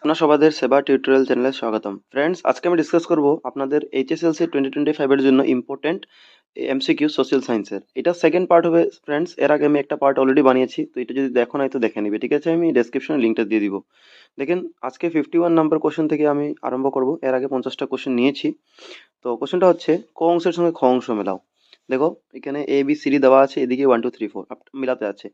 আপনার সবাদের সেবা টিউটোরিয়াল চ্যানেলে স্বাগতম। ফ্রেন্ডস, আজকে আমি ডিসকাস করব আপনাদের এইচএসএলসি 2025 এর জন্য ইম্পর্টেন্ট এমসিকিউ সোশ্যাল সায়েন্সের। এটা সেকেন্ড পার্ট হবে ফ্রেন্ডস। এর আগে আমি একটা পার্ট অলরেডি বানিয়েছি, তো এটা যদি দেখো নাই তো দেখে নিবে, ঠিক আছে? আমি ডেসক্রিপশনে লিঙ্কটা দিয়ে দিব। দেখেন, আজকে 51 নাম্বার কোশ্চেন থেকে আমি আরম্ভ করব। এর আগে 50টা কোশ্চেন নিয়েছি। তো কোশ্চেনটা হচ্ছে, ক অংশের সঙ্গে খ অংশ মেলাও। দেখো, এখানে এ বি সি ডি দেওয়া আছে, এদিকে 1 2 3 4 মিলাতে আছে।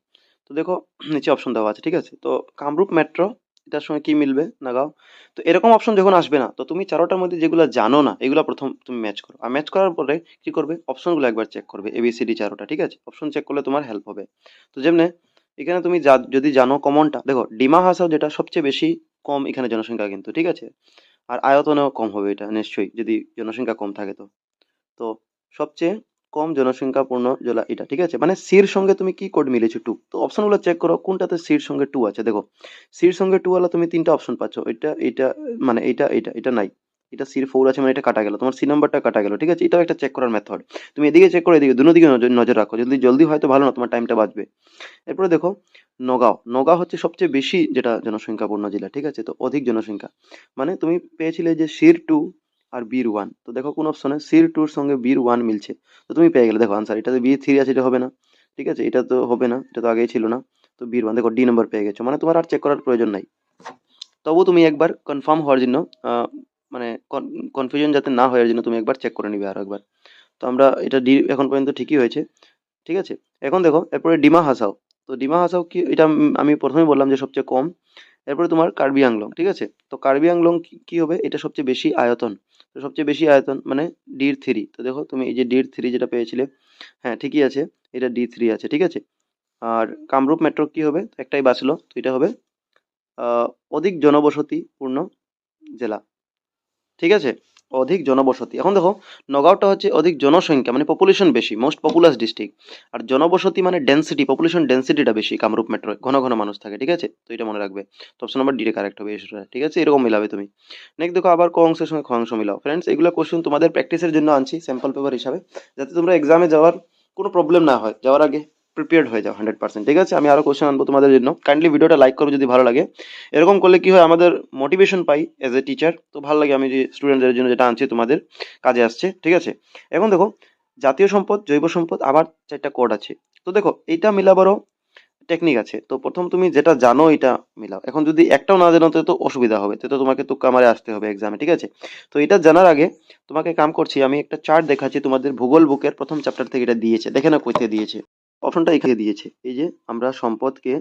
তো দেখো, নিচে অপশন দেওয়া আছে, ঠিক আছে? তো কামরূপ মেট্রো, এটার সঙ্গে কি মিলবে নাগাও। তো এরকম অপশন যখন আসবে না, তো তুমি চারোটার মধ্যে যেগুলো জানো না এগুলো প্রথম তুমি ম্যাচ করো, আর ম্যাচ করার পরে কি করবে, অপশনগুলো একবার চেক করবে, এবিসিডি চারোটা, ঠিক আছে? অপশন চেক করলে তোমার হেল্প হবে। তো যেমনে এখানে তুমি যদি জানো কমনটা, দেখো ডিমা হাসাও যেটা সবচেয়ে বেশি কম এখানে জনসংখ্যা কিন্তু, ঠিক আছে? আর আয়তনেও কম হবে এটা নিশ্চয়ই, যদি জনসংখ্যা কম থাকে। তো তো সবচেয়ে কম জনসংখ্যাপূর্ণ জেলা এটা, ঠিক আছে? মানে সির সঙ্গে তুমি কি কোড মিলেছো, টু। তো অপশনগুলো চেক করো কোনটাতে সির সঙ্গে টু আছে। দেখো, সির সঙ্গে টু ওয়ালা তুমি তিনটা অপশন পাচ্ছ, এটা এটা, মানে এটা নাই। এটা সির ফোর আছে, মানে এটা কাটা গেল, তোমার সি নাম্বারটা কাটা গেল, ঠিক আছে? এটাও একটা চেক করার মেথড। তুমি এদিকে চেক করো, এদিকে, দুনো দিকে নজর নজর রাখো। যদি জলদি হয় তো ভালো, না তোমার টাইমটা বাঁচবে। এরপরে দেখো, নগাঁও। নগাঁও হচ্ছে সবচেয়ে বেশি যেটা জনসংখ্যাপূর্ণ জেলা, ঠিক আছে? তো অধিক জনসংখ্যা, মানে তুমি পেয়েছিলে যে সির টু আর বীর ওয়ান। তো দেখো কোন অপশনে সির টুর সঙ্গে বীর ওয়ান মিলছে, তো তুমি পেয়ে গেলে। দেখো আনসার, এটাতে বি থ্রি আছে, এটা হবে না, ঠিক আছে? এটা তো হবে না, এটা তো আগেই ছিল না। তো বীর ওয়ান, দেখো ডি নাম্বার পেয়ে গেছো, মানে তোমার আর চেক করার প্রয়োজন নাই। তবু তুমি একবার কনফার্ম হওয়ার জন্য, মানে কনফিউশন যাতে না হওয়ার জন্য তুমি একবার চেক করে নিবে আরো একবার। তো আমরা এটা ডি এখন পর্যন্ত ঠিকই হয়েছে, ঠিক আছে? এখন দেখো, এরপরে ডিমা হাসাও। তো ডিমা হাসাও কি, এটা আমি প্রথমেই বললাম যে সবচেয়ে কম। এরপরে তোমার কার্বি আংলং, ঠিক আছে? তো কার্বি আংলং কি হবে, এটা সবচেয়ে বেশি আয়তন। তো সবচেয়ে বেশি আয়তন মানে ডির থ্রি। তো দেখো তুমি এই যে ডির থ্রি যেটা পেয়েছিলে, হ্যাঁ ঠিকই আছে, এটা ডি থ্রি আছে, ঠিক আছে? আর কামরূপ মেট্রো কি হবে, তো একটাই বাঁচলো, তো এটা হবে আহ অধিক জনবসতি পূর্ণ জেলা, ঠিক আছে? অধিক জনবসতি। এখন দেখো, নগাঁওটা হচ্ছে অধিক জনসংখ্যা, মানে পপুলেশন বেশি, মোস্ট পপুলাস ডিস্ট্রিক্ট। আর জনবসতি মানে ডেন্সিটি, পপুলেশন ডেন্সিটিটা বেশি কামরূপ মেট্রো, ঘন ঘন মানুষ থাকে, ঠিক আছে? তো এটা মনে রাখবে। তো অপশন নাম্বার ডি কারেক্ট হবে, ঠিক আছে? এরকম মিলাবে তুমি। নেক্সট দেখো, আবার ক অংশের সঙ্গে খ অংশ মিলাও। ফ্রেন্ডস, এগুলো কোশ্চেন তোমাদের প্র্যাকটিসের জন্য আনছি, স্যাম্পল পেপার হিসাবে, যাতে তোমরা এক্সামে যাওয়ার কোনো প্রবলেম না হয়, যাওয়ার আগে প্রিপেয়ার্ড হয়ে যাও 100%, ঠিক আছে? আমি আরো কোশ্চেন আনবো তোমাদের জন্য। কাইন্ডলি ভিডিওটা লাইক করো যদি ভালো লাগে। এরকম করলে কি হয়, আমাদের motivation pi as a teacher, তো ভালো লাগে আমি যে স্টুডেন্টদের জন্য যেটা আনছি তোমাদের কাজে আসছে, ঠিক আছে? এখন দেখো, জাতীয় সম্পদ, জৈব সম্পদ, আবার চারটা কোড আছে। তো দেখো, এইটা মিলাবারও টেকনিক আছে। তো প্রথম তুমি যেটা জানো এটা মিলাও। এখন যদি একটাও না জানো তো অসুবিধা হবে, তো তোমাকে তুক্কা মারে আসতে হবে এক্সামে, ঠিক আছে? তো এটা জানার আগে তোমাকে কাম করছি, আমি একটা চার্ট দেখাচ্ছি তোমাদের, ভূগোল বুকের প্রথম চ্যাপ্টার থেকে এটা দিয়েছে, দেখে না কইতে দিয়েছে। অপশনটা এখানে দিয়েছে, এই যে আমরা সম্পদকে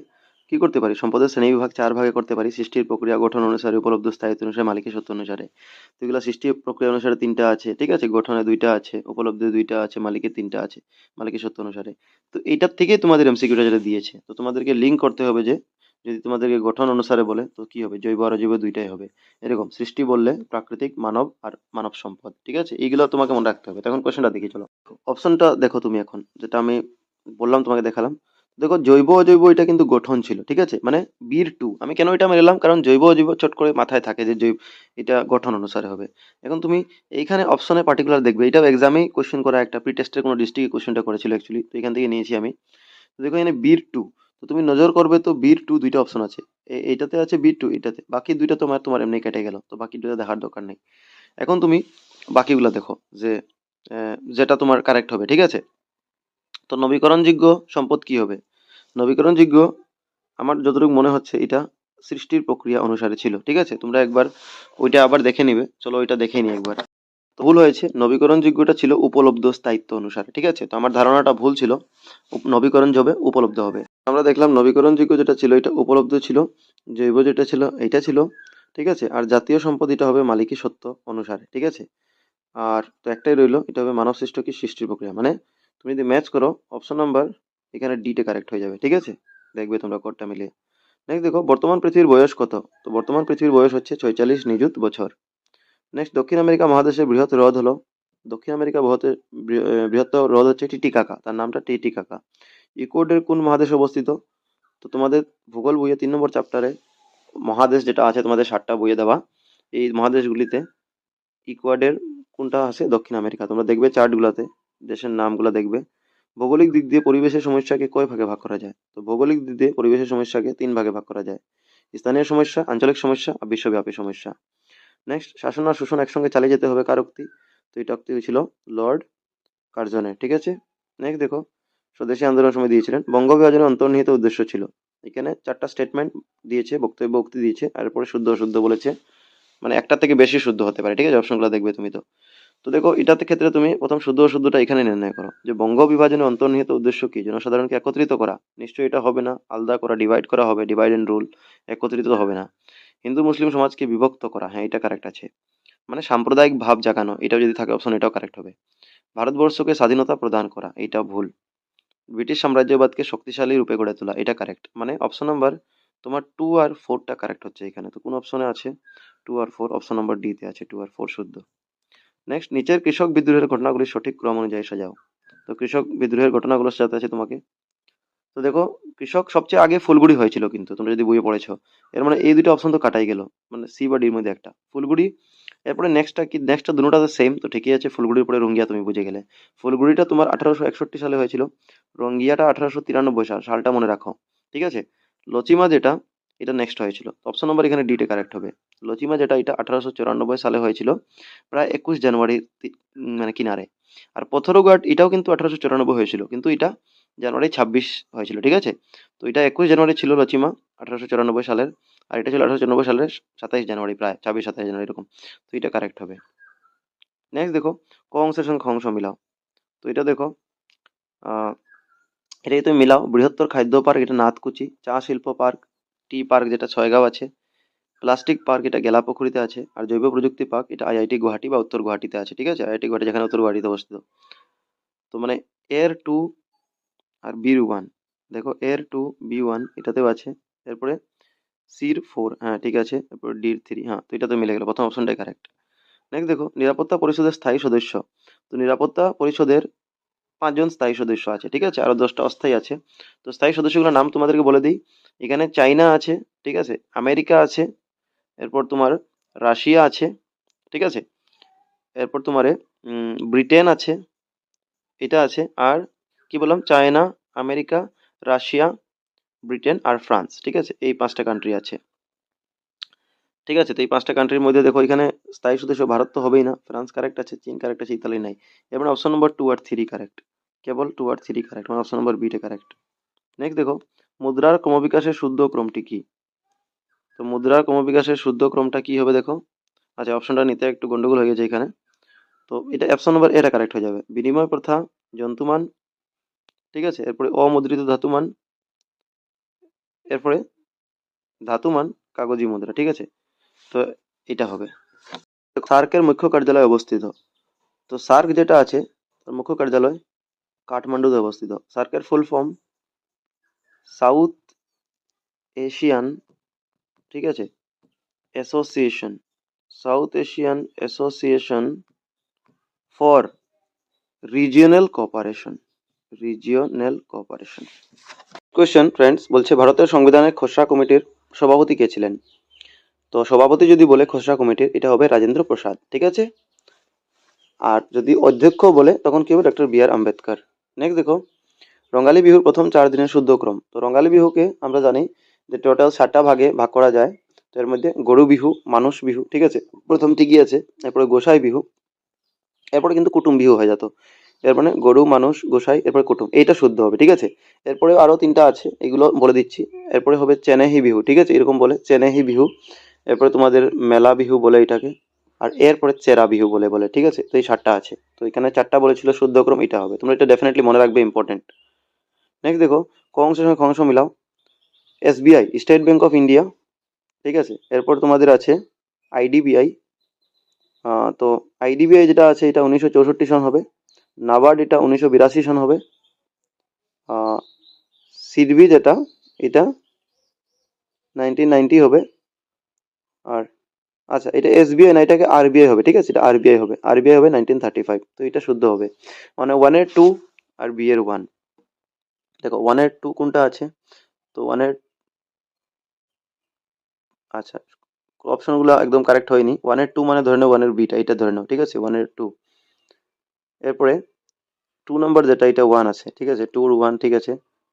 কি করতে পারি, সম্পদের শ্রেণীবিভাগ চার ভাগে করতে পারি: সৃষ্টির প্রক্রিয়া, গঠন অনুসারে, উপলব্ধ স্থায়িত্ব অনুসারে, মালিকের সত্য অনুসারে। তো এগুলো সৃষ্টির প্রক্রিয়া অনুসারে তিনটা আছে, ঠিক আছে? গঠনে দুইটা আছে, উপলব্ধি দুইটা আছে, মালিকের তিনটা আছে, মালিকের সত্য অনুসারে। তো এইটার থেকেই তোমাদের এমসিকিউটা যেটা দিয়েছে, তো তোমাদেরকে লিঙ্ক করতে হবে যে, যদি তোমাদেরকে গঠন অনুসারে বলে তো কি হবে, জৈব আর অজৈব দুইটাই হবে। এরকম সৃষ্টি বললে প্রাকৃতিক, মানব আর মানব সম্পদ, ঠিক আছে? এইগুলো তোমাকে মনে রাখতে হবে। তখন কোশ্চেনটা দেখি, চলো। অপশনটা দেখো তুমি এখন, যেটা আমি বললাম তোমাকে দেখালাম। দেখো, জৈব অজৈব এটা কিন্তু গঠন ছিল, ঠিক আছে? মানে বীর টু, আমি কেন এটা মেলাম, কারণ জৈব অজৈব চট করে মাথায় থাকে যে জৈব, এটা গঠন অনুসারে হবে। এখন তুমি এইখানে অপশনে পার্টিকুলার দেখবে, এটাও এক্সামেই কোশ্চেন করা, একটা প্রি টেস্টের কোনো ডিস্ট্রিক্টে কোশ্চেনটা করেছিল অ্যাকচুয়ালি, তো এখান থেকে নিয়েছি আমি। তো দেখো এখানে বীর টু, তো তুমি নজর করবে, তো বীর টু দুইটা অপশন আছে, এইটাতে আছে বীর টু, এটাতে। বাকি দুইটা তোমার তোমার এমনি কেটে গেল, তো বাকি দুইটা দেখার দরকার নেই। এখন তুমি বাকিগুলো দেখো, যে যেটা তোমার কারেক্ট হবে, ঠিক আছে? তো নবীকরণযোগ্য সম্পদ কি হবে? নবীকরণযোগ্য, আমার যতটুকু মনে হচ্ছে এটা সৃষ্টির প্রক্রিয়া অনুসারে ছিল, ঠিক আছে? তোমরা একবার ওইটা আবার দেখে নিবে, চলো ওইটা দেখে নি একবার। তো ভুল হয়েছে, নবীকরণযোগ্যটা ছিল উপলব্ধ স্থায়িত্ব অনুসারে, ঠিক আছে? তো আমার ধারণাটা ভুল ছিল, নবীকরণ হবে উপলব্ধ হবে। আমরা দেখলাম নবীকরণযোগ্য যেটা ছিল এটা উপলব্ধ ছিল, জৈব যেটা ছিল এটা ছিল, ঠিক আছে? আর জাতীয় সম্পদ এটা হবে মালিকি সত্য অনুসারে, ঠিক আছে? আর তো একটাই রইলো, এটা হবে মানব সৃষ্ট কি সৃষ্টির প্রক্রিয়া। মানে তুমি যদি ম্যাচ করো, অপশন নাম্বার এখানে ডিটা কারেক্ট হয়ে যাবে, ঠিক আছে? দেখবে তোমরা কোডটা মিলিয়ে। নেক্সট দেখো, বর্তমান পৃথিবীর বয়স কত? তো বর্তমান পৃথিবীর বয়স হচ্ছে 46 নিযুত বছর। নেক্সট, দক্ষিণ আমেরিকা মহাদেশের বৃহৎ হ্রদ হলো, দক্ষিণ আমেরিকা বৃহত্তর হ্রদ হচ্ছে টিটিকাকা, তার নামটা টিটিকাকা। ইকুয়েডর কোন মহাদেশে অবস্থিত? তো তোমাদের ভূগোল বইয়ে 3 নম্বর চ্যাপ্টারে মহাদেশ যেটা আছে, তোমাদের 7টা বইয়ে দেওয়া, এই মহাদেশগুলিতে ইকুয়েডর কোনটা আছে, দক্ষিণ আমেরিকা। তোমরা দেখবে চার্টগুলোতে দেশের নামগুলো দেখবে। ভৌগোলিক দিক দিয়ে পরিবেশের সমস্যাকে কয় ভাগে ভাগ করা যায়? তো ভৌগোলিক দিক দিয়ে পরিবেশের সমস্যাকে 3 ভাগে ভাগ করা যায়। স্থানীয় সমস্যা, আঞ্চলিক সমস্যা আর বিশ্বব্যাপী সমস্যা। নেক্সট, শাসন আর শোষণ একসঙ্গে চালিয়ে যেতে হবে কার উক্তি? তো এটা উক্তি হয়েছিল লর্ড কার্জনের, ঠিক আছে। নেক্সট দেখো, স্বদেশী আন্দোলনের সময় দিয়েছিলেন বঙ্গ বিভাজনের অন্তর্নিহিত উদ্দেশ্য ছিল। এখানে 4টা স্টেটমেন্ট দিয়েছে, বক্তব্য উক্তি দিয়েছে, আর এরপরে শুদ্ধ অশুদ্ধ বলেছে, মানে একটা থেকে বেশি শুদ্ধ হতে পারে, ঠিক আছে, অপশনগুলো দেখবে তুমি। তো দেখো এটাতে ক্ষেত্রে তুমি প্রথম শুদ্ধ অশুদ্ধটা এখানে নির্ণয় করো, যে বঙ্গ বিভাজনের অন্তর্নিহিত উদ্দেশ্য কি? জনসাধারণকে একত্রিত করা। নিশ্চয়ই এটা হবে না, আলাদা করা, ডিভাইড করা হবে, ডিভাইড এন্ড রুল। একত্রিত তো হবে না। হিন্দু মুসলিম সমাজকে বিভক্ত করা, হ্যাঁ এটা কারেক্ট আছে। মানে সাম্প্রদায়িক ভাব জাগানো, এটাও যদি থাকে অপশন, এটাও কারেক্ট হবে। ভারতবর্ষকে স্বাধীনতা প্রদান করা, এটা ভুল। ব্রিটিশ সাম্রাজ্যবাদকে শক্তিশালী রূপে গড়ে তোলা, এটা কারেক্ট। মানে অপশন নাম্বার তোমার 2 আর 4টা কারেক্ট হচ্ছে এখানে। তো কোন অপশনে আছে 2 আর 4? অপশন নাম্বার ডি তে আছে 2 আর 4 শুদ্ধ। নেক্সট, নিচের কৃষক বিদ্রোহের ঘটনাগুলি সঠিক ক্রম অনুযায়ী সাজাও। তো কৃষক বিদ্রোহের ঘটনাগুলো সাজাতে আছে তোমাকে। তো দেখো, কৃষক সবচেয়ে আগে ফুলগুড়ি হয়েছিল, কিন্তু তোমরা যদি বইয়ে পড়েছো, এর মানে এই দুটো অপশন তো কাটাই গেল, মানে সি বা ডির মধ্যে একটা ফুলগুড়ি। এরপরে নেক্সটটা কি? নেক্সটটা দুটোটা তো সেম, তো ঠিকই আছে। ফুলগুড়ির পরে রঙ্গিয়া তুমি বুঝে গেলে। ফুলগুড়িটা তোমার 1861 সালে হয়েছিল, রঙ্গিয়াটা 1893 সাল, সালটা মনে রাখো, ঠিক আছে। লচিমা যেটা, এটা নেক্সট হয়েছিল। অপশন নম্বর এখানে ডিটে কারেক্ট হবে। লচিমা যেটা, এটা 1894 সালে হয়েছিল, প্রায় 21 জানুয়ারি মানে কিনারে। আর পথরঘাট এটাও কিন্তু 1894 হয়েছিল, কিন্তু এটা জানুয়ারি 26 হয়েছিল, ঠিক আছে। তো এটা 21 জানুয়ারি ছিল লচিমা, 1894 সালের। আর এটা ছিল 1894 সালের 27 জানুয়ারি, প্রায় 26-27 জানুয়ারি এরকম। তো এটা কারেক্ট হবে। নেক্সট দেখো, ক অংশের সঙ্গে খ অংশ মিলাও। তো এটা দেখো, আহ এটাই তুমি মিলাও। বৃহত্তর খাদ্য পার্ক, এটা নাথকুচি। চা শিল্প পার্ক, টি পার্ক যেটা ছয়গাঁও আছে। প্লাস্টিক পার্ক, এটা গেলাপুখুরিতে আছে। আর জৈব প্রযুক্তি পার্ক, এটা আইআইটি গুয়াহাটি বা উত্তর গুয়াহাটিতে আছে, ঠিক আছে। আইআইটি গুয়াহাটি যেখানে উত্তর গুয়াহাটিতে অবস্থিত। তো মানে এর 2 আর বির 1, দেখো এর 2 বি 1 এটাতেও আছে। এরপরে সির 4, হ্যাঁ ঠিক আছে। এরপর ডির 3, হ্যাঁ। তো এটা তো মিলে গেল, প্রথম অপশনটাই কারেক্ট। নেক্সট দেখো, নিরাপত্তা পরিষদের স্থায়ী সদস্য। তো নিরাপত্তা পরিষদের 5 জন স্থায়ী সদস্য আছে, ঠিক আছে, আরো 10টা অস্থায়ী আছে। তো স্থায়ী সদস্যগুলোর নাম তোমাদেরকে বলে দিই। এখানে চাইনা আছে, ঠিক আছে, আমেরিকা আছে, এরপর তোমার রাশিয়া আছে, ঠিক আছে, এরপর তোমার ব্রিটেন আছে, এটা আছে। আর কি বললাম? চায়না, আমেরিকা, রাশিয়া, ব্রিটেন আর ফ্রান্স, ঠিক আছে, এই 5টা কান্ট্রি আছে, ঠিক আছে। তো এই 5টা কান্ট্রির মধ্যে দেখো, এখানে স্থায়ী সদস্য ভারত তো হবেই না, ফ্রান্স কারেক্ট আছে, চীন কারেক্ট আছে, ইতালি নাই। এবার অপশন নম্বর 2 আর 3 কারেক্ট, কেবল 2 আর 3 কারেক্ট, মানে অপশন নম্বর বিটা কারেক্ট। নেক্সট দেখো, মুদ্রার ক্রমবিকাশের শুদ্ধ ক্রমটি কি? তো মুদ্রার ক্রমবিকাশের শুদ্ধ ক্রমটা কি হবে দেখো। আচ্ছা, অপশনটা নিতে একটু গন্ডগোল হয়ে গেছে এখানে। তো এটা অপশন নম্বর এটা কারেক্ট হয়ে যাবে। বিনিময় প্রথা, জন্তুমান, ঠিক আছে, এরপরে অমুদ্রিত ধাতুমান, এরপরে ধাতুমান, কাগজি মুদ্রা, ঠিক আছে। তো এটা হবে। সার্কের মুখ্য কার্যালয় অবস্থিত। তো সার্ক যেটা আছে, তার মুখ্য কার্যালয় কাঠমান্ডুতে অবস্থিত। সার্কের ফুল ফর্ম সাউথ এশিয়ান, ঠিক আছে, association, south Asian association for regional cooperation, regional cooperation. Question friends, বলছে ভারতের সংবিধানের খসড়া কমিটির সভাপতি কে ছিলেন? তো সভাপতি যদি বলে খসড়া কমিটির, এটা হবে রাজেন্দ্র প্রসাদ, ঠিক আছে। আর যদি অধ্যক্ষ বলে, তখন কি হবে? ডক্টর বি আর আম্বেদকর। নেক্সট দেখো, রঙালী বিহুর প্রথম 4 দিনের শুদ্ধ ক্রম। তো রঙালী বিহুকে আমরা জানি যে টোটাল 7টা ভাগে ভাগ করা যায়। তো এর মধ্যে গরু বিহু, মানুষ বিহু, ঠিক আছে, প্রথম ঠিকই আছে। এরপরে গোসাই বিহু, এরপরে কিন্তু কুটুম বিহু হয়ে যেত। এর মানে গরু, মানুষ, গোসাই, এরপরে কুটুম, এইটা শুদ্ধ হবে, ঠিক আছে। এরপরে আরো 3টা আছে, এগুলো বলে দিচ্ছি। এরপরে হবে চেনেহি বিহু, ঠিক আছে, এরকম বলে চেনেহি বিহু। এরপরে তোমাদের মেলা বিহু বলে এটাকে। আর এরপরে চেরা বিহু বলে বলে, ঠিক আছে। তো এই 7টা আছে। তো এখানে 4টা বলেছিল শুদ্ধক্রম, এটা হবে। তোমরা এটা ডেফিনেটলি মনে রাখবে, ইম্পর্টেন্ট। নেক্সট দেখো, ক অংশের সঙ্গে খ অংশ মিলাও। SBI, state bank of India, ঠিক আছে। এরপর তোমাদের আছে আইডিবিআই। তো আইডিবিআই যেটা আছে, এটা 1964 সন হবে। নাবার্ড, এটা 1982 সন হবে। সিডবি যেটা, এটা 1990 হবে। আর আচ্ছা, এটা এসবিআই না, এটাকে আরবিআই হবে, ঠিক আছে, এটা আরবিআই হবে। আরবিআই হবে 1935। তো এটা শুদ্ধ হবে। মানে 1 এর 2 আর বি এর 1। দেখো 1 এর 2 কোনটা আছে? তো 1 এর, আচ্ছা, অপশনগুলো একদম কারেক্ট হয়নি। 1 এর 2 মানে ধরে নাও 1 এর বিটা, এটা ধরে নাও, ঠিক আছে, 1 এর 2। এরপরে 2 নম্বর যেটা, এটা 1 আছে, ঠিক আছে, 2 1, ঠিক আছে।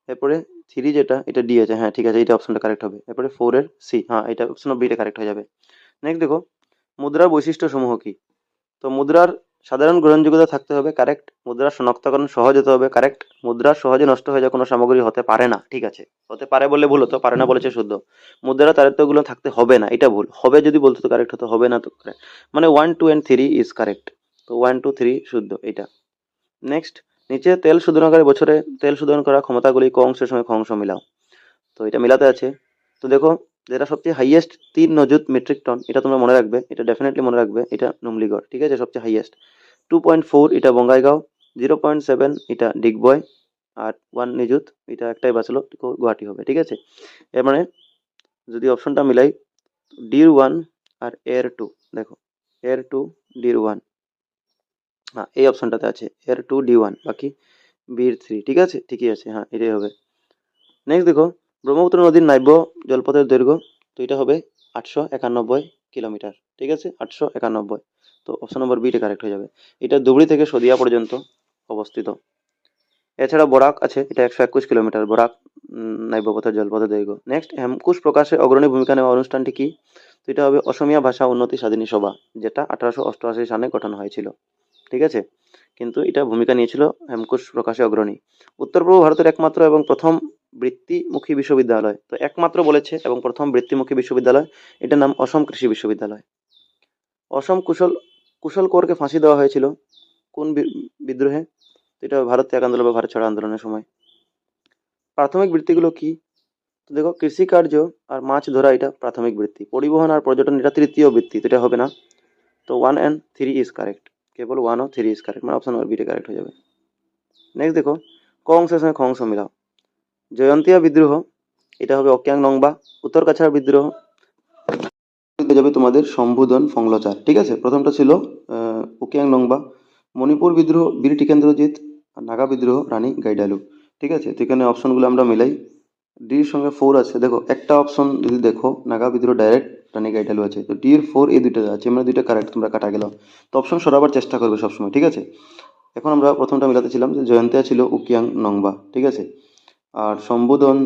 এরপরে 3 যেটা এটা ডি আছে, হ্যাঁ ঠিক আছে, এটা অপশনটা কারেক্ট হবে। এরপরে 4 এর সি, হ্যাঁ এটা অপশন অফ বিটা কারেক্ট হয়ে যাবে। নেক্সট দেখো, মুদ্রার বৈশিষ্ট্য সমূহ কি? তো মুদ্রার সাধারণ গ্রহণযোগ্যতা থাকতে হবে, কারেক্ট। মুদ্রার শনাক্তকরণ সহজ হতে হবে, কারেক্ট। মুদ্রা সহজে নষ্ট হয়ে যায় কোনো সামগ্রী হতে পারে না, ঠিক আছে। হতে পারে বললে ভুল হতো, পারে না বলেছে শুদ্ধ। মুদ্রার তারিত্যগুলো থাকতে হবে না, এটা ভুল। হবে যদি বলতো তো কারেক্ট হতো, হবে না তো correct। মানে 1 2 and 3 ইজ কারেক্ট। তো 1 2 3 শুদ্ধ এটা। নেক্সট, নিচে তেল শোধনাগারে বছরে তেল শোধন করা ক্ষমতাগুলি ক অংশের সঙ্গে খ অংশ মিলাও। তো এটা মিলাতে আছে। তো দেখো, যেটা সবচেয়ে হাইয়েস্ট 3 নিযুত মেট্রিক টন, এটা তোমরা মনে রাখবে, এটা ডেফিনেটলি মনে রাখবে, এটা নুমলিগড়, ঠিক আছে, সবচেয়ে হাইয়েস্ট। 2.4 এটা বঙ্গাইগাঁও, 0.7 এটা ডিগবয়, আর 1 নিযুত এটা একটাই বাঁচলো, গুয়াহাটি হবে, ঠিক আছে। এর মানে যদি অপশনটা মিলাই, ডির 1 আর এর 2, দেখো এর 2 ডির 1, হ্যাঁ এই অপশনটাতে আছে এর 2 ডি 1, বাকি বির 3, ঠিক আছে, ঠিকই আছে, হ্যাঁ এটাই হবে। নেক্সট দেখো, ব্রহ্মপুত্র নদীর নাব্য জলপথের দৈর্ঘ্য, তো এটা হবে 891 কিলোমিটার, ঠিক আছে, 891। তো অপশন নম্বর বিটা কারেক্ট হয়ে যাবে। এটা ধুবড়ি থেকে সদিয়া পর্যন্ত অবস্থিত। এছাড়া বরাক আছে, এটা 121 কিলোমিটার, বরাক নাব্যপথের জলপথের দৈর্ঘ্য। নেক্সট, হেমকুশ প্রকাশে অগ্রণী ভূমিকা নেওয়া অনুষ্ঠানটি কি? তো এটা হবে অসমীয়া ভাষা উন্নতি সাধিনী সভা, যেটা 1888 সালে গঠন হয়েছিল, ঠিক আছে। কিন্তু এটা ভূমিকা নিয়েছিল হেমকুশ প্রকাশে অগ্রণী। উত্তর পূর্ব ভারতের একমাত্র এবং প্রথম বৃত্তিমুখী বিশ্ববিদ্যালয়, তো একমাত্র বলেছে এবং প্রথম বৃত্তিমুখী বিশ্ববিদ্যালয়, এটার নাম অসম কৃষি বিশ্ববিদ্যালয়। অসম কুশল কোরকে ফাঁসি দেওয়া হয়েছিল কোন বিদ্রোহে? তো এটা ভারত ত্যাগ আন্দোলন বা ভারত ছাড়ো আন্দোলনের সময়। প্রাথমিক বৃত্তিগুলো কি? তো দেখো, কৃষিকার্য আর মাছ ধরা এটা প্রাথমিক বৃত্তি, পরিবহন আর পর্যটন এটা তৃতীয় বৃত্তি, তো এটা হবে না। তো 1 and 3 ইজ কারেক্ট, কেবল 1 ও 3 ইজ কারেক্ট, মানে অপশন নম্বর বিটা কারেক্ট হয়ে যাবে। নেক্সট দেখো, ক অংশের সঙ্গে খ অংশ মিলাও। জয়ন্তিয়া বিদ্রোহ, এটা হবে অক্যাং নংবা। উত্তর কাছাড় বিদ্রোহ হয়ে যাবে তোমাদের সম্বোধন ফংলচার, ঠিক আছে। প্রথমটা ছিল উকিয়াং নংবা। মণিপুর বিদ্রোহ বীর টিকেন্দ্রজিৎ, আর নাগা বিদ্রোহ রানী গাইডালু, ঠিক আছে। তো এখানে অপশনগুলো আমরা মিলাই। ডির সঙ্গে 4 আছে, দেখো একটা অপশন যদি দেখো নাগা বিদ্রোহ ডাইরেক্ট রানী গাইডালু আছে, তো ডির 4 এই দুইটা আছে, মানে দুইটা কারেক্ট, তোমরা কাটা গেল। তো অপশন সরাবার চেষ্টা করবে সবসময়, ঠিক আছে। এখন আমরা প্রথমটা মিলাতে ছিলাম যে জয়ন্তিয়া ছিল উকিয়াং নংবা, ঠিক আছে। আর সম্বোধন,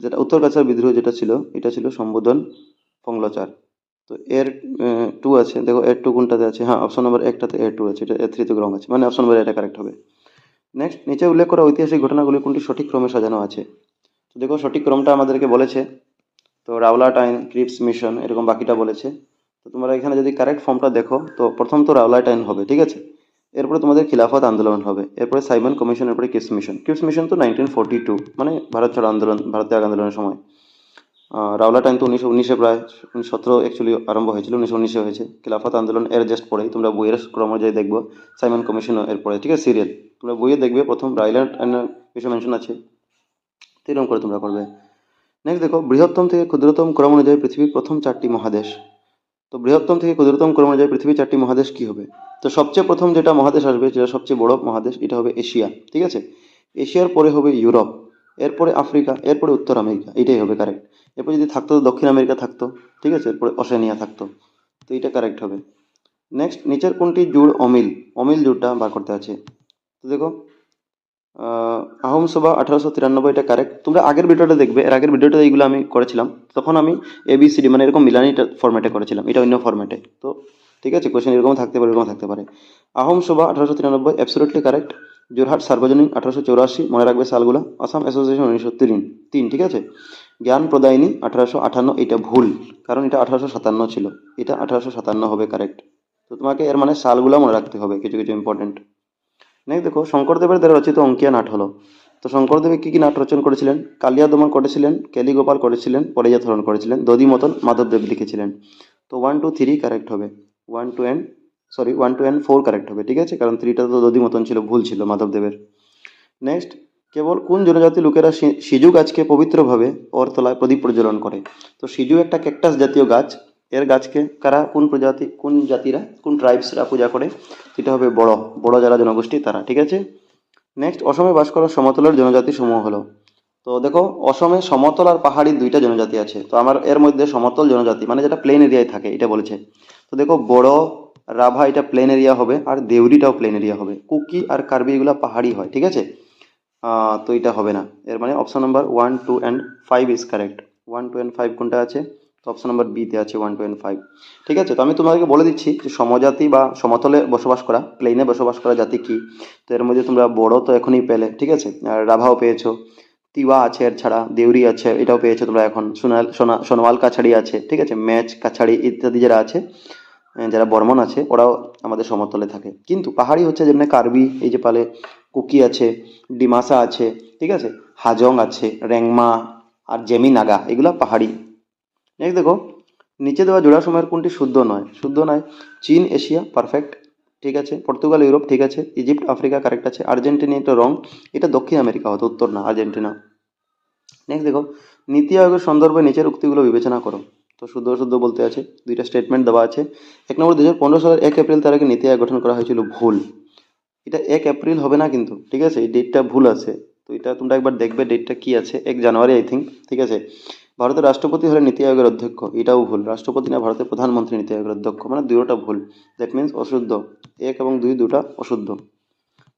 যেটা উত্তর কাছাড় বিদ্রোহ যেটা ছিল, এটা ছিল সম্বোধন ফংলচার। তো এর 2 আছে, দেখো এর 2 কোনটাতে আছে, হ্যাঁ অপশন নম্বর একটাতে এর 2 আছে, এটা এর 3 তে রং আছে, মানে অপশন নম্বর এটা কারেক্ট হবে। নেক্সট, নিচে উল্লেখ করা ঐতিহাসিক ঘটনাগুলি কোনটি সঠিক ক্রমে সাজানো আছে? তো দেখো সঠিক ক্রমটা আমাদেরকে বলেছে, তো রাওলাটাইন, ক্রিপস মিশন, এরকম বাকিটা বলেছে। তো তোমরা এখানে যদি কারেক্ট ফর্মটা দেখো, তো প্রথম তো রাওলাটাইন হবে, ঠিক আছে। এরপরে তোমাদের খিলাফত আন্দোলন হবে, এরপরে সাইমন কমিশন, এরপরে ক্রিপস মিশন তো 1942, মানে ভারত ছাড়ো আন্দোলন, ভারত ত্যাগ আন্দোলনের সময়। রাওলাটাইন তো 1919 প্রায়, 1917 অ্যাকচুয়ালি আরম্ভ হয়েছিল, 1919 হয়েছে। খিলাফত আন্দোলন এর জাস্ট পরেই, তোমরা বইয়ের ক্রম অনুযায়ী দেখবো সাইমন কমিশন এর পরে, ঠিক আছে, সিরিয়াল। তোমরা বইয়ে দেখবে প্রথম রাওলাটাইন বিষয় মেনশন আছে, তো এরকম করে তোমরা করবে। নেক্সট দেখো, বৃহত্তম থেকে ক্ষুদ্রতম ক্রম অনুযায়ী পৃথিবীর প্রথম 4টি মহাদেশ। তো বৃহত্তম থেকে ক্ষুদ্রতম ক্রম অনুযায়ী পৃথিবীর 4টি মহাদেশ কি হবে? তো সবচেয়ে প্রথম যেটা মহাদেশ আসবে, যেটা সবচেয়ে বড় মহাদেশ, এটা হবে এশিয়া, ঠিক আছে। এশিয়ার পরে হবে ইউরোপ, এরপরে আফ্রিকা, এরপরে উত্তর আমেরিকা, এটাই হবে কারেক্ট। এরপর যদি থাকতো তো দক্ষিণ আমেরিকা থাকতো, ঠিক আছে, এরপরে অস্ট্রেলিয়া থাকতো, তো এটা কারেক্ট হবে। নেক্সট, নিচের কোনটি জুড় অমিল, অমিল জুড়টা বার করতে আছে। তো দেখো, আহোম সভা 1893, এটা কারেক্ট। তোমরা আগের ভিডিওটা দেখবে, এর আগের ভিডিওটা এইগুলো আমি করেছিলাম, তখন আমি এবিসিডি মানে এরকম মিলানি ফরম্যাটে করেছিলাম, এটা অন্য ফরম্যাটে। তো ঠিক আছে, কোয়েশ্চেন এরকম থাকতে পারে, এরকম থাকতে পারে। আহোম সভা 1893 অ্যাবসোলিউটলি কারেক্ট। জোরহাট সার্বজনীন 1884, মনে রাখবে সালগুলো। আসাম অ্যাসোসিয়েশন 1903, ঠিক আছে। জ্ঞান প্রদায়িনী 1858, এটা ভুল, কারণ এটা 1857 ছিল, এটা 1857 হবে কারেক্ট। তো তোমাকে এর মানে সালগুলো মনে রাখতে হবে, কিছু কিছু ইম্পর্টেন্ট। নেক্সট দেখো, শঙ্করদেবের দ্বারা রচিত অঙ্কিয়া নাট হলো। তো শঙ্করদেব কি কি নাট রচনা করেছিলেন? কালিয়া দমন করেছিলেন, কেলিগোপাল করেছিলেন, পরিজাত হরণ করেছিলেন, দধিমতন মাধবদেব লিখেছিলেন। তো 1 2 3 কারেক্ট হবে। 1 2 and 4 কারেক্ট হবে, ঠিক আছে, কারণ 3টা তো দধিমতন ছিল, ভুল ছিল মাধবদেবের। নেক্সট, কেবল কোন জনজাতি লোকেরা সিজু গাছকে পবিত্রভাবে ওর তলায় প্রদীপ প্রজ্বলন করে? তো সিজু একটা ক্যাকটাস জাতীয় গাছ, এর গাছকে কারা, কোন প্রজাতি, কোন জাতিরা, কোন ট্রাইবসরা পূজা করে? এটা হবে বড়, বড় যারা জনগোষ্ঠী তারা, ঠিক আছে। নেক্সট, অসমে বাস করা সমতলের জনজাতি সমূহ হলো। তো দেখো, অসমে সমতল আর পাহাড়ি দুইটা জনজাতি আছে, তো আমার এর মধ্যে সমতল জনজাতি মানে যেটা প্লেন এরিয়ায় থাকে এটা বলেছে। তো দেখো, বড়, রাভা এটা প্লেন এরিয়া হবে, আর দেউরিটাও প্লেন এরিয়া হবে। কুকি আর কার্বি এগুলা পাহাড়ি হয়, ঠিক আছে। তো এটা হবে না। এর মানে option number 1, 2 and 5 is correct. 1, 2 and 5 কোনটা আছে? তো অপশন নাম্বার বিতে আছে 1, 2 and 5। ঠিক আছে, তো আমি তোমাদেরকে বলে দিচ্ছি যে সমজাতি বা সমতলে বসবাস করা, প্লেনে বসবাস করা জাতি কি। তো এর মধ্যে তোমরা বড়ো তো এখনই পেলে, ঠিক আছে, আর রাভাও পেয়েছো, তিওয়া আছে, এর ছাড়া দেউরি আছে, এটাও পেয়েছো তোমরা এখন, সোনোয়াল কাছাড়ি আছে, ঠিক আছে, ম্যাচ কাছাড়ি ইত্যাদি যারা আছে, যারা বর্মন আছে, ওরাও আমাদের সমতলে থাকে। কিন্তু পাহাড়ি হচ্ছে যেমনি কার্বি এই যে পালে, কুকি আছে, ডিমাসা আছে, ঠিক আছে, হাজং আছে, রেংমা আর জেমি নাগা, এগুলা পাহাড়ি। নেক্সট দেখো, নিচে দেওয়া জোড়া সময়ের কোনটি শুদ্ধ নয়? শুদ্ধ নয়, চীন এশিয়া পারফেক্ট, ঠিক আছে, পর্তুগাল ইউরোপ, ঠিক আছে, ইজিপ্ট আফ্রিকা কারেক্ট আছে, আর্জেন্টিনা এটা রং, এটা দক্ষিণ আমেরিকা হতো, উত্তর না, আর্জেন্টিনা। নেক্সট দেখো, নীতি আয়োগের সন্দর্ভে নিচের উক্তিগুলো বিবেচনা করো। তো শুদ্ধ অশুদ্ধ বলতে আছে, দুইটা স্টেটমেন্ট দেওয়া আছে। 1 নম্বর, 2015 সালের 1 এপ্রিল তারিখে নীতি আয়োগ গঠন করা হয়েছিল, ভুল। এটা 1 এপ্রিল হবে না কিন্তু, ঠিক আছে, এই ডেটটা ভুল আছে। তো এটা তোমরা একবার দেখবে ডেটটা কি আছে, 1 জানুয়ারি আই থিঙ্ক, ঠিক আছে। ভারতের রাষ্ট্রপতি হলেন নীতি আয়োগের অধ্যক্ষ, এটাও ভুল। রাষ্ট্রপতি না, ভারতের প্রধানমন্ত্রী নীতি আয়োগের অধ্যক্ষ, মানে দুটোটা ভুল। দ্যাট মিনস অশুদ্ধ, 1 এবং 2 দুটা অশুদ্ধ।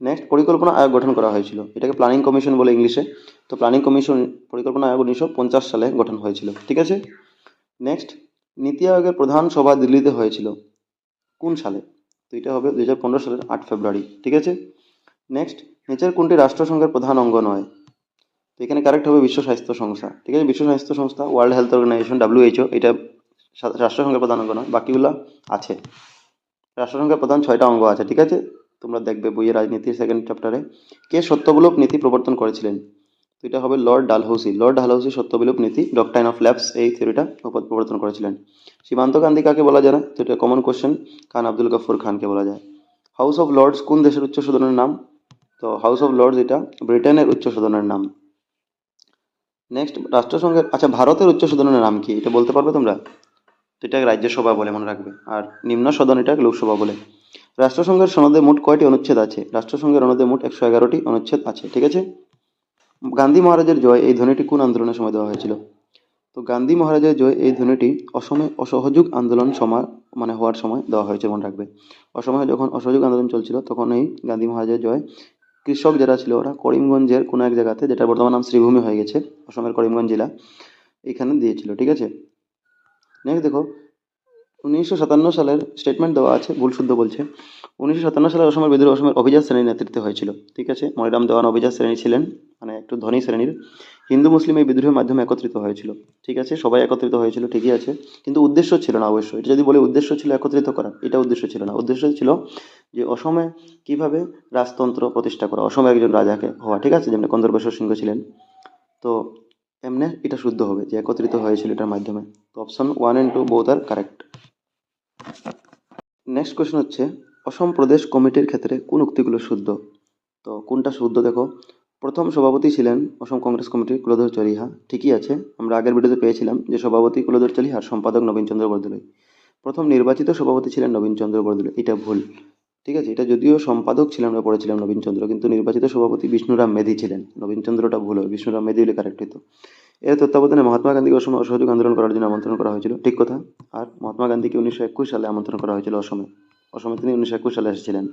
নেক্সট, পরিকল্পনা আয়োগ গঠন করা হয়েছিল, এটাকে প্ল্যানিং কমিশন বলে ইংলিশে। তো প্ল্যানিং কমিশন, পরিকল্পনা আয়োগ 1950 সালে গঠন হয়েছিল, ঠিক আছে। নেক্সট, নীতি আয়োগের প্রধান সভা দিল্লিতে হয়েছিল কোন সালে? তো এটা হবে 2015 সালের 8 ফেব্রুয়ারি, ঠিক আছে। নেক্সট, নিচের কোনটি রাষ্ট্রসংঘের প্রধান অঙ্গ নয়? তো এখানে কারেক্ট হবে বিশ্ব স্বাস্থ্য সংস্থা, ঠিক আছে, বিশ্ব স্বাস্থ্য সংস্থা, ওয়ার্ল্ড হেলথ অর্গানাইজেশন, WHO, এটা রাষ্ট্রসংঘের প্রধান অঙ্গ নয়, বাকিগুলা আছে। রাষ্ট্রসংঘের প্রধান 6টা অঙ্গ আছে, ঠিক আছে, তোমরা দেখবে বইয়ের রাজনীতির সেকেন্ড চ্যাপ্টারে। কে সত্যবিলোপ নীতি প্রবর্তন করেছিলেন? তো এটা হবে লর্ড ডালহৌসি। লর্ড ডালহৌসি সত্যবিলোপ নীতি, ডক্ট্রাইন অফ ল্যাপস, এই থিওরিটা প্রবর্তন করেছিলেন। সীমান্ত গান্ধী কাকে বলা যায় না? তো এটা কমন কোশ্চেন, খান আব্দুল গফুর খানকে বলা যায়। হাউস অফ লর্ডস কোন দেশের উচ্চ সদনের নাম? তো হাউস অফ লর্ডস এটা ব্রিটেনের উচ্চ সদনের নাম। নেক্সট, রাষ্ট্রসংঘের, আচ্ছা, ভারতের উচ্চ সদনের নাম কি, এটা বলতে পারবে তোমরা? তো এটা রাজ্যসভা বলে মনে রাখবে, আর নিম্ন সদন এটা লোকসভা বলে। রাষ্ট্রসংঘের সনদে মোট কয়টি অনুচ্ছেদ আছে? রাষ্ট্রসংঘের অনুচ্ছেদে মোট 111টি অনুচ্ছেদ আছে, ঠিক আছে। গান্ধী মহারাজের জয় এই ধ্বনিটি কোন আন্দোলনের সময় দেওয়া হয়েছিল? তো গান্ধী মহারাজের জয় এই ধ্বনিটি অসমে অসহযোগ আন্দোলন সময়, মানে হওয়ার সময় দেওয়া হয়েছে, মনে রাখবে। অসময়ে যখন অসহযোগ আন্দোলন চলছিল তখন এই গান্ধী মহারাজের জয়, কৃষক যারা ছিল ওরা করিমগঞ্জের কোনো এক জায়গাতে, যেটা বর্তমান নাম শ্রীভূমি হয়ে গেছে, অসমের করিমগঞ্জ জেলা, এখানে দিয়েছিল, ঠিক আছে। নেক্সট দেখো, 1957 সালের স্টেটমেন্ট দেওয়া আছে, ভুল শুদ্ধ বলছে। 1957 সালে অসমের বিদ্রোহ অসমের অভিজাত শ্রেণীর নেতৃত্বে হয়েছিল, ঠিক আছে, মনিরাম দেওয়ান অভিজাত শ্রেণী ছিলেন, মানে একটু ধনী শ্রেণীর। হিন্দু মুসলিম এই বিদ্রোহের মাধ্যমে একত্রিত হয়েছিল, ঠিক আছে, সবাই একত্রিত হয়েছিল, ঠিকই আছে, কিন্তু উদ্দেশ্য ছিল না অবশ্যই। এটা যদি বলে উদ্দেশ্য ছিল একত্রিত করা, এটা উদ্দেশ্য ছিল না। উদ্দেশ্য ছিল যে অসমে কিভাবে রাজতন্ত্র প্রতিষ্ঠা করা, অসমে একজন রাজাকে হওয়া, ঠিক আছে, যেমন কন্দর্পেশ্বর সিংহ ছিলেন। তো এমনি এটা শুদ্ধ হবে যে একত্রিত হয়েছিল এটার মাধ্যমে। তো option 1 and 2 both are correct. Next question হচ্ছে, অসম প্রদেশ কমিটির ক্ষেত্রে কোন উক্তিগুলো শুদ্ধ? তো কোনটা শুদ্ধ দেখো, প্রথম সভাপতি ছিলেন অসম কংগ্রেস কমিটির কুলধর চলিহা, ঠিকই আছে, আমরা আগের ভিডিওতে পেয়েছিলাম যে সভাপতি কুলধর চলিহা আর সম্পাদক নবীনচন্দ্র বরদলৈ। প্রথম নির্বাচিত সভাপতি ছিলেন নবীনচন্দ্র বরদলৈ, এটা ভুল, ঠিক আছে, এটা যদিও সম্পাদক ছিলেন আমরা পড়েছিলাম নবীনচন্দ্র, কিন্তু নির্বাচিত সভাপতি বিষ্ণুরাম মেধি ছিলেন, নবীনচন্দ্রটা ভুল হয়, বিষ্ণুরাম মেধি হলে কারেক্ট হতো। এর তত্ত্বাবধানে মহাত্মা গান্ধীকে অসমে অসহযোগ আন্দোলন করার জন্য আমন্ত্রণ করা হয়েছিল, ঠিক কথা। আর মহাত্মা গান্ধীকে 1921 সালে আমন্ত্রণ করা হয়েছিল অসমে, অসমে তিনি 1921 সালে এসেছিলেন।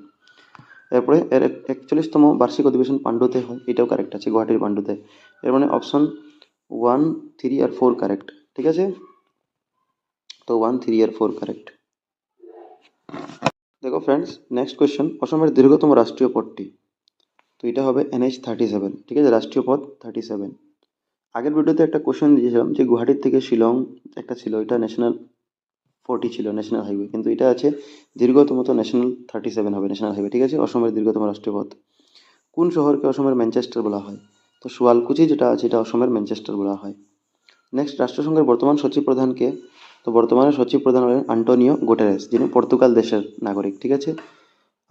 এরপরে এর 41তম বার্ষিক অধিবেশন পাণ্ডুতে হয়, এটাও কারেক্ট আছে, গুয়াহাটির পাণ্ডুতে। এর মানে অপশন 1, 3 আর 4 কারেক্ট, ঠিক আছে। তো 1, 3 আর 4 কারেক্ট। দেখো ফ্রেন্ডস, নেক্সট কোয়েশ্চেন, অসমের দীর্ঘতম রাষ্ট্রীয় পথটি? তো এটা হবে NH-37, ঠিক আছে, রাষ্ট্রীয় পথ 37। আগের ভিডিওতে একটা কোশ্চেন দিয়েছিলাম যে গুয়াহাটির থেকে শিলং একটা ছিল, এটা ন্যাশনাল 40 ছিল, ন্যাশনাল হাইওয়ে, কিন্তু এটা আছে দীর্ঘতম, তো ন্যাশনাল 37 হবে ন্যাশনাল হাইওয়ে, ঠিক আছে, অসমের দীর্ঘতম রাষ্ট্রীয় পথ। কোন শহরকে অসমের ম্যানচেস্টার বলা হয়? তো শুয়ালকুচি যেটা আছে এটা অসমের ম্যানচেস্টার বলা হয়। নেক্সট, রাষ্ট্রসংঘের বর্তমান সচিব প্রধানকে? তো বর্তমানে সচিব প্রধান হলেন আন্টোনিও গুটেরেস, যিনি পর্তুগাল দেশের নাগরিক, ঠিক আছে।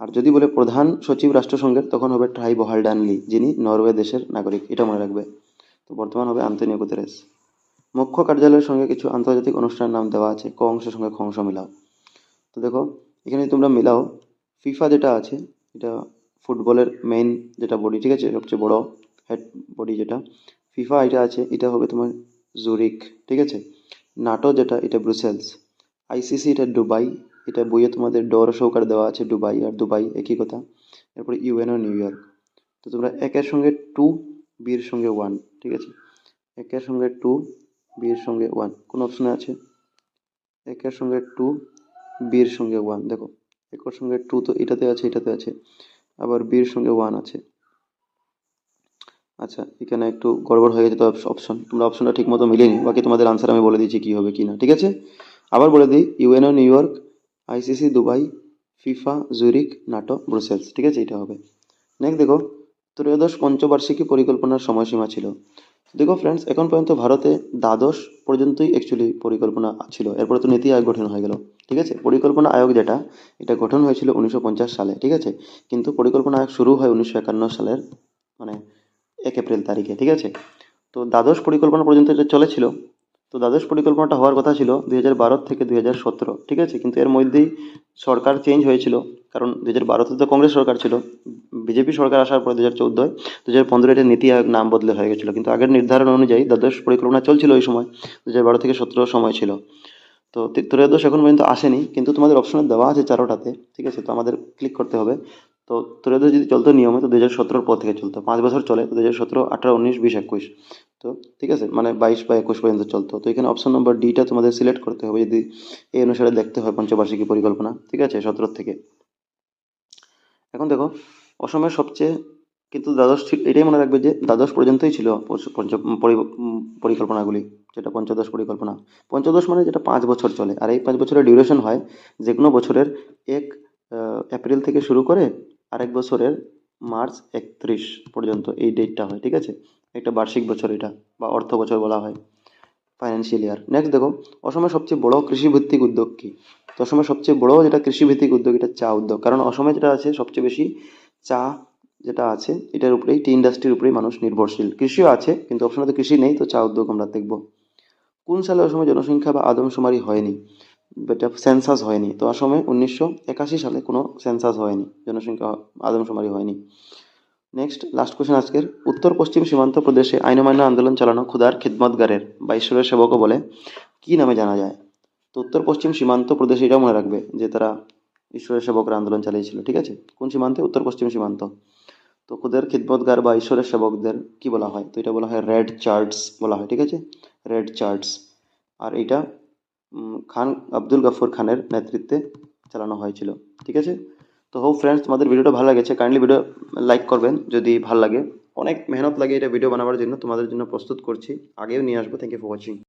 আর যদি বলে প্রধান সচিব রাষ্ট্রসংঘের, তখন হবে ট্রাইবো হালডানলি, যিনি নরওয়ে দেশের নাগরিক, এটা মনে রাখবে। তো বর্তমান হবে আন্তোনিও গুতেরেস। মুখ্য কার্যালয়ের সঙ্গে কিছু আন্তর্জাতিক অনুষ্ঠানের নাম দেওয়া আছে, ক অংশের সঙ্গে খ অংশ মিলাও। তো দেখো, এখানে তোমরা মিলাও, ফিফা যেটা আছে এটা ফুটবলের মেইন যেটা বডি, ঠিক আছে, সবচেয়ে বড় হেড বডি যেটা ফিফা, এটা আছে, এটা হবে তোমার জুরিক, ঠিক আছে। নাটো যেটা, এটা ব্রুসেলস। ICC এটা দুবাই, এটা বইয়ে তোমাদের ডর সহকারে দেওয়া আছে, দুবাই আর দুবাই একই কথা। এরপরে ইউএনও নিউ ইয়র্ক। তো তোমরা একের সঙ্গে টু, বিয়ের সঙ্গে ওয়ান, ঠিক আছে, একের সঙ্গে টু, বিয়ের সঙ্গে ওয়ান কোন অপশনে আছে? একের সঙ্গে টু, বিয়ের সঙ্গে ওয়ান, দেখো একের সঙ্গে টু তো এটাতে আছে, এটাতে আছে, আবার বিয়ের সঙ্গে ওয়ান আছে। আচ্ছা, এখানে একটু গড়বড় হয়ে গেছে তো অপশন, তোমরা অপশনটা ঠিক মতো মিলিয়ে নি, বাকি তোমাদের আনসার আমি বলে দিচ্ছি কি হবে কি না, ঠিক আছে। আবার বলে দিই, UNO New York, ICC Dubai, FIFA Zurich, NATO Brussels, ঠিক আছে, এটা হবে। নেক্সট দেখো, ত্রয়োদশ পঞ্চবার্ষিকী পরিকল্পনার সময়সীমা ছিল। দেখো ফ্রেন্ডস, এখন পর্যন্ত ভারতে দ্বাদশ পর্যন্তই অ্যাকচুয়ালি পরিকল্পনা ছিল, এরপরে তো নীতি আয়োগ গঠন হয়ে গেল, ঠিক আছে। পরিকল্পনা আয়োগ যেটা, এটা গঠন হয়েছিল 1950 সালে, ঠিক আছে, কিন্তু পরিকল্পনা আয়োগ শুরু হয় 1951 সালের মানে 1 এপ্রিল তারিখে, ঠিক আছে। তো দ্বাদশ পরিকল্পনা পর্যন্ত এটা চলেছিল। তো দ্বাদশ পরিকল্পনাটা হওয়ার কথা ছিল 2012 থেকে 2017, ঠিক আছে, কিন্তু এর মধ্যেই সরকার চেঞ্জ হয়েছিল, কারণ 2012-তে তো কংগ্রেস সরকার ছিল, বিজেপি সরকার আসার পরে 2014-য়, 2015 এটা নীতি আয়োগ নাম বদলে হয়ে গেছিলো, কিন্তু আগের নির্ধারণ অনুযায়ী দ্বাদশ পরিকল্পনা চলছিল ওই সময়, 2012 থেকে 17 সময় ছিল। তো ত্রয়োদশ এখন পর্যন্ত আসেনি, কিন্তু তোমাদের অপশনে দেওয়া আছে চারোটাতে, ঠিক আছে, তো আমাদের ক্লিক করতে হবে। তো ত্রয়োদশ যদি চলতো নিয়মে, তো 2017 পর থেকে চলতো, 5 বছর চলে, তো 2017, 18, 19, 20, 21, তো ঠিক আছে, মানে 22 বা 21 পর্যন্ত চলতো। তো এখানে অপশন নম্বর ডিটা তোমাদের সিলেক্ট করতে হবে, যদি এই অনুসারে দেখতে হয় পঞ্চবার্ষিকী পরিকল্পনা, ঠিক আছে, 17 থেকে। এখন দেখো, অসমের সবচেয়ে, কিন্তু দ্বাদশ এটাই মনে রাখবে যে দ্বাদশ পর্যন্তই ছিল পরিকল্পনাগুলি, যেটা পঞ্চদশ পরিকল্পনা। পঞ্চদশ মানে যেটা 5 বছর চলে, আর এই 5 বছরের ডিউরেশন হয় যে কোনো বছরের 1 এপ্রিল থেকে শুরু করে আরেক বছরের মার্চ 31 পর্যন্ত এই ডেটটা হয়, ঠিক আছে, একটা বার্ষিক বছর এটা, বা অর্থ বছর বলা হয়, ফাইন্যান্সিয়াল ইয়ার। নেক্সট দেখো, অসমের সবচেয়ে বড় কৃষিভিত্তিক উদ্যোগ কি? তো অসমের সবচেয়ে বড় যেটা কৃষিভিত্তিক উদ্যোগ, এটা চা উদ্যোগ, কারণ অসমে যেটা আছে সবচেয়ে বেশি চা যেটা আছে, এটার উপরেই, টি ইন্ডাস্ট্রির উপরেই মানুষ নির্ভরশীল। কৃষিও আছে, কিন্তু অপশনে তো কৃষি নেই, তো চা উদ্যোগ আমরা দেখবো। কোন সালে অসমে জনসংখ্যা বা আদমশুমারি হয়নি? এটা সেন্সাস হয়নি, তো অসমে 1981 সালে কোনো সেন্সাস হয়নি, জনসংখ্যা আদমশুমারি হয়নি। নেক্সট লাস্ট কোশ্চেন আজকের, উত্তর পশ্চিম সীমান্ত প্রদেশে আইন অমান্য আন্দোলন চালানো ক্ষুধার খিদমতগারের বা ঈশ্বরের সেবকও বলে কি নামে জানা যায়? তো উত্তর পশ্চিম সীমান্ত প্রদেশে, এটা মনে রাখবে যে তারা ঈশ্বরের সেবকরা আন্দোলন চালিয়েছিল, ঠিক আছে, কোন সীমান্তে? উত্তর পশ্চিম সীমান্ত। তো খুদের খিদমতগার বা ঈশ্বরের সেবকদের কি বলা হয়? তো এটা বলা হয় রেড চার্টস বলা হয়, ঠিক আছে, রেড চার্টস। আর এটা খান আব্দুল গফর খানের নেতৃত্বে চালানো হয়েছিল, ঠিক আছে। তো হোপ ফ্রেন্ডস, তোমাদের ভিডিওটা ভালো লেগেছে, কাইন্ডলি ভিডিও লাইক করবেন যদি ভালো লাগে। অনেক মেহনত লাগে এটা ভিডিও বানাবার জন্য, তোমাদের জন্য প্রস্তুত করছি, আগেও নিয়ে আসবো। Thank you for watching.